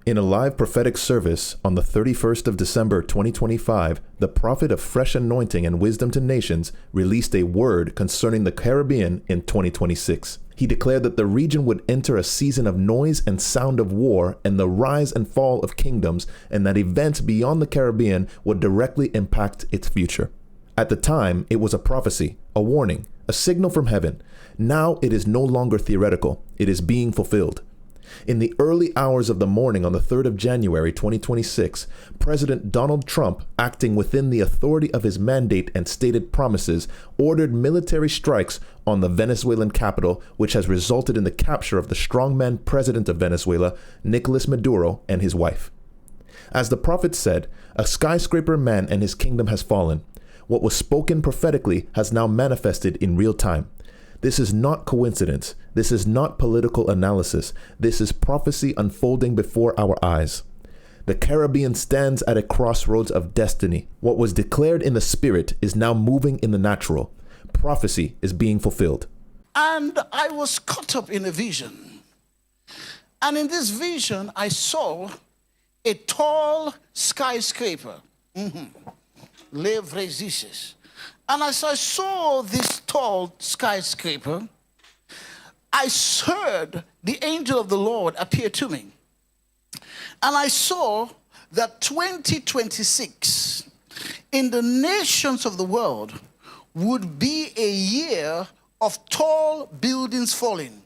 In a live prophetic service on the 31st of December 2025, the prophet of fresh anointing and wisdom to nations released a word concerning the Caribbean in 2026. He declared that the region would enter a season of noise and sound of war and the rise and fall of kingdoms, and that events beyond the Caribbean would directly impact its future. At the time, it was a prophecy, a warning, a signal from heaven. Now it is no longer theoretical. It is being fulfilled. In the early hours of the morning on the 3rd of January 2026, President Donald Trump, acting within the authority of his mandate and stated promises, ordered military strikes on the Venezuelan capital, which has resulted in the capture of the strongman president of Venezuela, Nicolas Maduro, and his wife. As the prophet said, a skyscraper man and his kingdom has fallen. What was spoken prophetically has now manifested in real time. This is not coincidence. This is not political analysis. This is prophecy unfolding before our eyes. The Caribbean stands at a crossroads of destiny. What was declared in the spirit is now moving in the natural. Prophecy is being fulfilled. And I was caught up in a vision. And in this vision, I saw a tall skyscraper. Le Visitation. And as I saw this tall skyscraper, I heard the angel of the Lord appear to me. And I saw that 2026 in the nations of the world would be a year of tall buildings falling.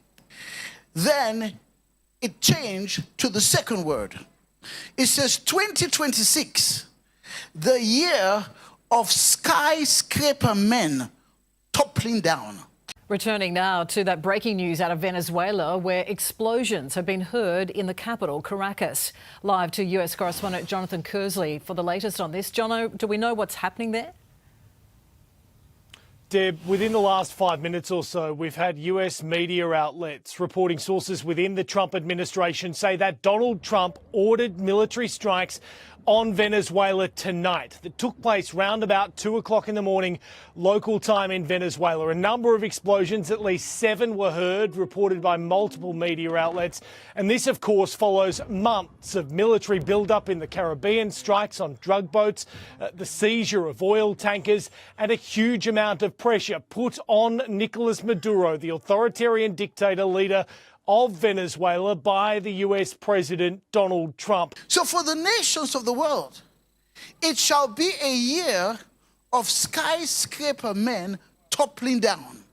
Then it changed to the second word. It says 2026, the year of skyscraper men toppling down. Returning now to that breaking news out of Venezuela, where explosions have been heard in the capital, Caracas. Live to US correspondent Jonathan Kersley for the latest on this. Jono, do we know what's happening there? Deb, within the last 5 minutes or so, we've had US media outlets reporting sources within the Trump administration say that Donald Trump ordered military strikes on Venezuela tonight that took place round about 2 o'clock in the morning local time in Venezuela. A number of explosions, at least 7 were heard, reported by multiple media outlets. And this, of course, follows months of military build-up in the Caribbean, strikes on drug boats, the seizure of oil tankers, and a huge amount of pressure put on Nicolas Maduro, the authoritarian dictator leader of Venezuela, by the US President Donald Trump. So for the nations of the world, it shall be a year of skyscraper men toppling down.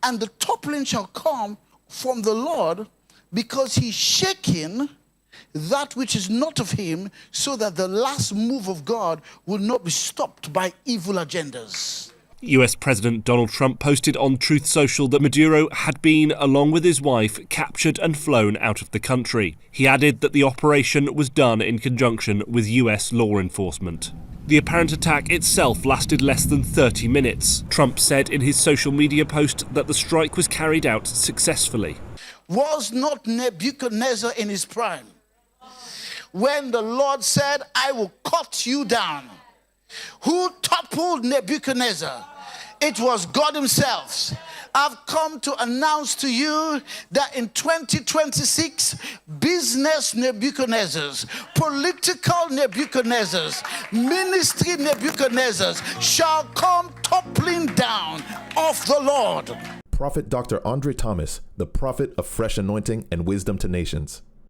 And the toppling shall come from the Lord, because he's shaking that which is not of him, so that the last move of God will not be stopped by evil agendas. US President Donald Trump posted on Truth Social that Maduro had been, along with his wife, captured and flown out of the country. He added that the operation was done in conjunction with US law enforcement. The apparent attack itself lasted less than 30 minutes. Trump said in his social media post that the strike was carried out successfully. Was not Nebuchadnezzar in his prime, when the Lord said, I will cut you down? Who toppled Nebuchadnezzar? It was God himself. I've come to announce to you that in 2026, business Nebuchadnezzars, political Nebuchadnezzars, ministry Nebuchadnezzars shall come toppling down of the Lord. Prophet Dr. Andre Thomas, the prophet of fresh anointing and wisdom to nations.